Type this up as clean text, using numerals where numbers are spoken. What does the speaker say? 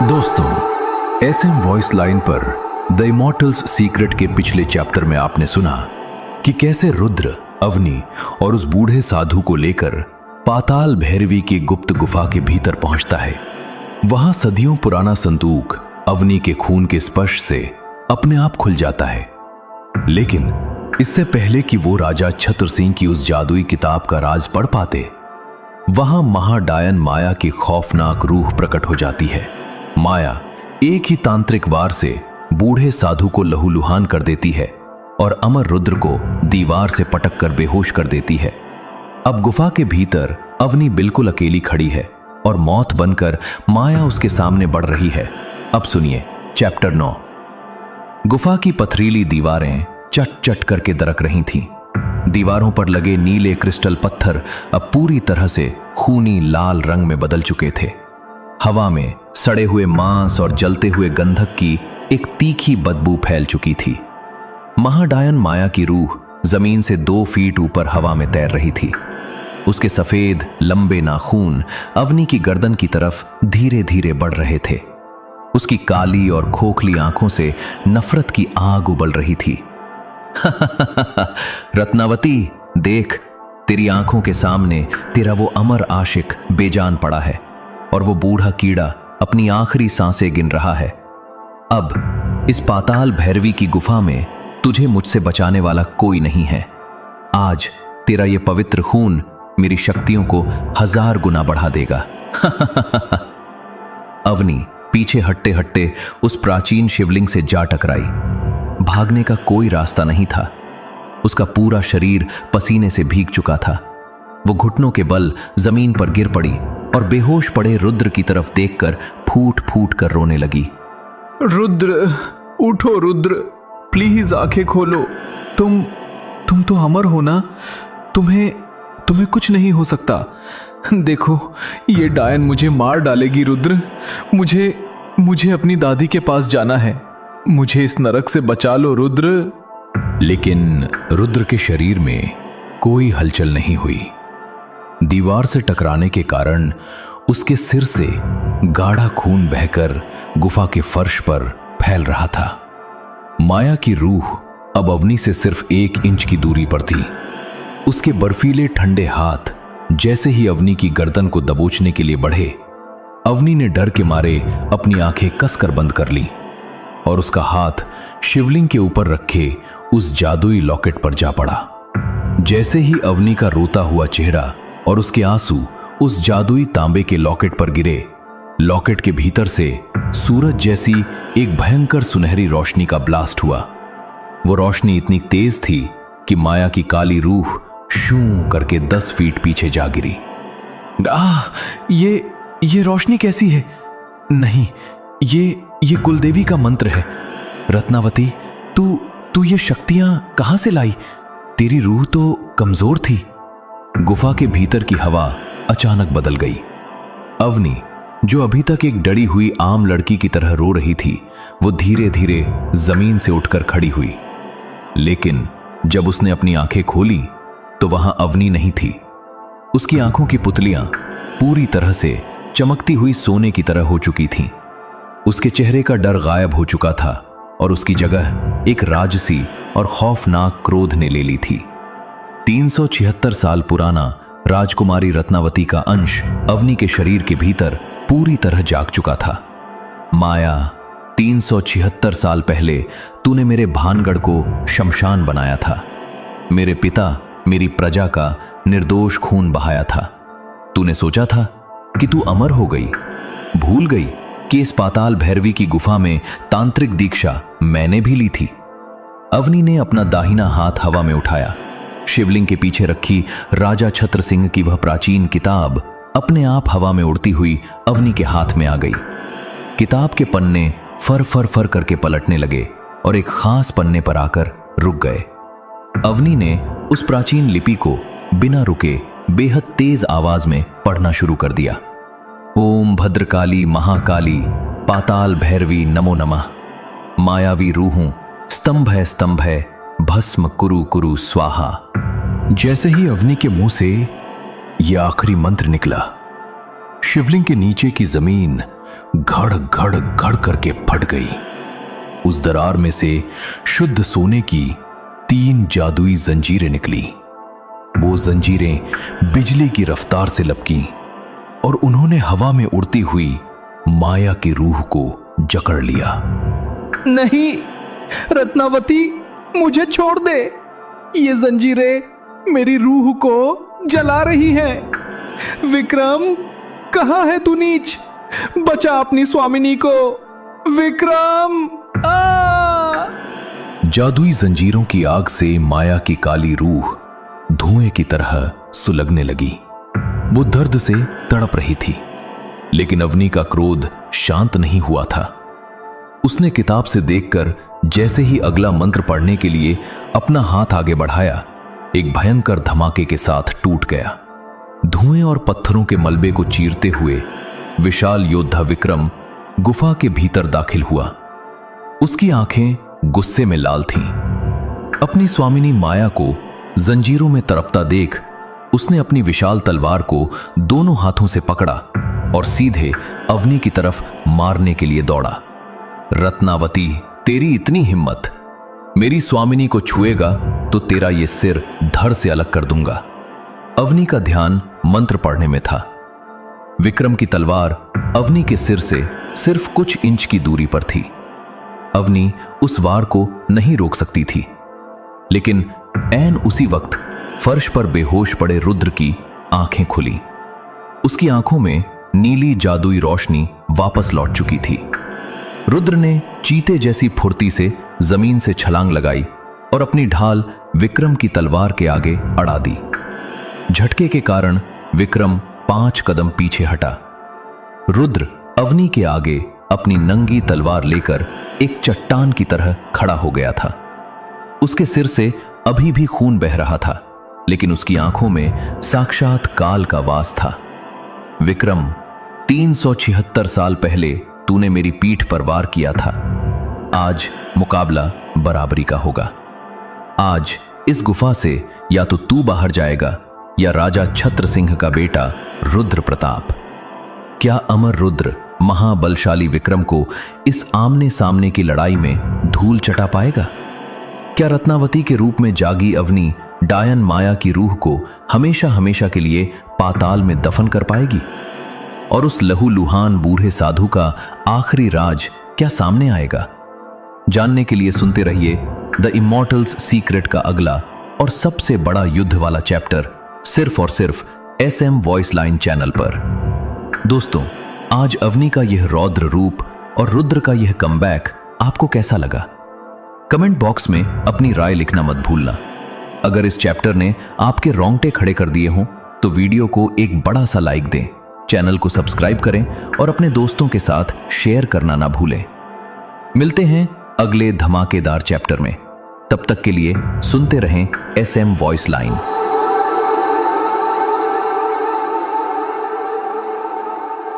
दोस्तों, SM voice line पर the immortals secret के पिछले चैप्टर में आपने सुना कि कैसे रुद्र अवनी और उस बूढ़े साधु को लेकर पाताल भैरवी की गुप्त गुफा के भीतर पहुंचता है। वहां सदियों पुराना संदूक अवनी के खून के स्पर्श से अपने आप खुल जाता है। लेकिन इससे पहले कि वो राजा छत्र सिंह की उस जादुई किताब का राज पढ़ पाते, वहां महाडायन माया की खौफनाक रूह प्रकट हो जाती है। माया एक ही तांत्रिक वार से बूढ़े साधु को लहूलुहान कर देती है और अमर रुद्र को दीवार से पटक कर बेहोश कर देती है। अब गुफा के भीतर अवनी बिल्कुल अकेली खड़ी है और मौत बनकर माया उसके सामने बढ़ रही है। अब सुनिए चैप्टर 9। गुफा की पथरीली दीवारें चट चट करके दरक रही थीं। दीवारों पर लगे नीले क्रिस्टल पत्थर अब पूरी तरह से खूनी लाल रंग में बदल चुके थे। हवा में सड़े हुए मांस और जलते हुए गंधक की एक तीखी बदबू फैल चुकी थी। महाडायन माया की रूह जमीन से 2 फीट ऊपर हवा में तैर रही थी। उसके सफेद लंबे नाखून अवनी की गर्दन की तरफ धीरे धीरे बढ़ रहे थे। उसकी काली और खोखली आंखों से नफरत की आग उबल रही थी। रत्नावती, देख, तेरी आंखों के सामने तेरा वो अमर आशिक बेजान पड़ा है और वो बूढ़ा कीड़ा अपनी आखिरी सांसें गिन रहा है। अब इस पाताल भैरवी की गुफा में तुझे मुझसे बचाने वाला कोई नहीं है। आज तेरा ये पवित्र खून मेरी शक्तियों को 1000 गुना बढ़ा देगा। अवनी पीछे हटते हटते उस प्राचीन शिवलिंग से जा टकराई। भागने का कोई रास्ता नहीं था। उसका पूरा शरीर पसीने से भीग चुका था। वो घुटनों के बल जमीन पर गिर पड़ी और बेहोश पड़े रुद्र की तरफ देखकर फूट फूट कर रोने लगी। रुद्र, उठो रुद्र, प्लीज आंखें खोलो। तुम तो अमर हो ना। तुम्हें कुछ नहीं हो सकता। देखो, ये डायन मुझे मार डालेगी। रुद्र, मुझे अपनी दादी के पास जाना है। मुझे इस नरक से बचा लो रुद्र। लेकिन रुद्र के शरीर में कोई हलचल नहीं हुई। दीवार से टकराने के कारण उसके सिर से गाढ़ा खून बहकर गुफा के फर्श पर फैल रहा था। माया की रूह अब अवनी से सिर्फ 1 इंच की दूरी पर थी। उसके बर्फीले ठंडे हाथ जैसे ही अवनी की गर्दन को दबोचने के लिए बढ़े, अवनी ने डर के मारे अपनी आंखें कसकर बंद कर ली और उसका हाथ शिवलिंग के ऊपर रखे उस जादुई लॉकेट पर जा पड़ा। जैसे ही अवनी का रोता हुआ चेहरा और उसके आंसू उस जादुई तांबे के लॉकेट पर गिरे, लॉकेट के भीतर से सूरज जैसी एक भयंकर सुनहरी रोशनी का ब्लास्ट हुआ। वो रोशनी इतनी तेज थी कि माया की काली रूह शू करके 10 फीट पीछे जा गिरी। ये रोशनी कैसी है? नहीं, ये कुलदेवी का मंत्र है। रत्नावती, तू ये शक्तियां कहां से लाई? तेरी रूह तो कमजोर थी। गुफा के भीतर की हवा अचानक बदल गई। अवनी, जो अभी तक एक डरी हुई आम लड़की की तरह रो रही थी, वो धीरे धीरे जमीन से उठकर खड़ी हुई। लेकिन जब उसने अपनी आंखें खोली तो वहां अवनी नहीं थी। उसकी आंखों की पुतलियां पूरी तरह से चमकती हुई सोने की तरह हो चुकी थीं। उसके चेहरे का डर गायब हो चुका था और उसकी जगह एक राजसी और खौफनाक क्रोध ने ले ली थी। 376 साल पुराना राजकुमारी रत्नावती का अंश अवनी के शरीर के भीतर पूरी तरह जाग चुका था। माया, 376 साल पहले तूने मेरे भानगढ़ को शमशान बनाया था। मेरे पिता, मेरी प्रजा का निर्दोष खून बहाया था। तूने सोचा था कि तू अमर हो गई, भूल गई कि इस पाताल भैरवी की गुफा में तांत्रिक दीक्षा मैंने भी ली थी। अवनी ने अपना दाहिना हाथ हवा में उठाया। शिवलिंग के पीछे रखी राजा छत्र सिंह की वह प्राचीन किताब अपने आप हवा में उड़ती हुई अवनी के हाथ में आ गई। किताब के पन्ने फर फर फर करके पलटने लगे और एक खास पन्ने पर आकर रुक गए। अवनी ने उस प्राचीन लिपि को बिना रुके बेहद तेज आवाज में पढ़ना शुरू कर दिया। ओम भद्रकाली महाकाली पाताल भैरवी नमो नमः। मायावी रूहों स्तंभ है भस्म कुरु कुरु स्वाहा। जैसे ही अवनी के मुंह से यह आखिरी मंत्र निकला, शिवलिंग के नीचे की जमीन घड़ घड़ घड़ करके फट गई। उस दरार में से शुद्ध सोने की 3 जादुई जंजीरें निकली। वो जंजीरें बिजली की रफ्तार से लपकीं और उन्होंने हवा में उड़ती हुई माया की रूह को जकड़ लिया। नहीं रत्नावती, मुझे छोड़ दे। ये जंजीरें मेरी रूह को जला रही हैं। विक्रम, कहाँ है तू नीच? बचा अपनी स्वामिनी को। विक्रम! जादुई जंजीरों की आग से माया की काली रूह धुएं की तरह सुलगने लगी। वो दर्द से तड़प रही थी, लेकिन अवनी का क्रोध शांत नहीं हुआ था। उसने किताब से देखकर जैसे ही अगला मंत्र पढ़ने के लिए अपना हाथ आगे बढ़ाया, एक भयंकर धमाके के साथ टूट गया। धुएं और पत्थरों के मलबे को चीरते हुए विशाल योद्धा विक्रम गुफा के भीतर दाखिल हुआ। उसकी आंखें गुस्से में लाल थीं। अपनी स्वामिनी माया को जंजीरों में तड़पता देख उसने अपनी विशाल तलवार को दोनों हाथों से पकड़ा और सीधे अवनी की तरफ मारने के लिए दौड़ा। रत्नावती, तेरी इतनी हिम्मत! मेरी स्वामिनी को छुएगा तो तेरा ये सिर धड़ से अलग कर दूंगा। अवनी का ध्यान मंत्र पढ़ने में था। विक्रम की तलवार अवनी के सिर से सिर्फ कुछ इंच की दूरी पर थी। अवनी उस वार को नहीं रोक सकती थी, लेकिन ऐन उसी वक्त फर्श पर बेहोश पड़े रुद्र की आंखें खुली। उसकी आंखों में नीली जादुई रोशनी वापस लौट चुकी थी। रुद्र ने चीते जैसी फुर्ती से जमीन से छलांग लगाई और अपनी ढाल विक्रम की तलवार के आगे अड़ा दी। झटके के कारण विक्रम 5 कदम पीछे हटा। रुद्र अवनी के आगे अपनी नंगी तलवार लेकर एक चट्टान की तरह खड़ा हो गया था। उसके सिर से अभी भी खून बह रहा था, लेकिन उसकी आंखों में साक्षात काल का वास था। विक्रम, 376 साल पहले तूने मेरी पीठ पर वार किया था। आज मुकाबला बराबरी का होगा। आज इस गुफा से या तो तू बाहर जाएगा या राजा छत्र सिंह का बेटा रुद्र प्रताप। क्या अमर रुद्र महाबलशाली विक्रम को इस आमने सामने की लड़ाई में धूल चटा पाएगा? क्या रत्नावती के रूप में जागी अवनी डायन माया की रूह को हमेशा हमेशा के लिए पाताल में दफन कर पाएगी? और उस लहूलुहान बूढ़े साधु का आखिरी राज क्या सामने आएगा? जानने के लिए सुनते रहिए द इमॉर्टल्स सीक्रेट का अगला और सबसे बड़ा युद्ध वाला चैप्टर सिर्फ और सिर्फ SM वॉइस लाइन चैनल पर। दोस्तों, आज अवनी का यह रौद्र रूप और रुद्र का यह कमबैक आपको कैसा लगा? कमेंट बॉक्स में अपनी राय लिखना मत भूलना। अगर इस चैप्टर ने आपके रोंगटे खड़े कर दिए हों तो वीडियो को एक बड़ा सा लाइक दें, चैनल को सब्सक्राइब करें और अपने दोस्तों के साथ शेयर करना ना भूलें। मिलते हैं अगले धमाकेदार चैप्टर में। तब तक के लिए सुनते रहें SM वॉइस लाइन।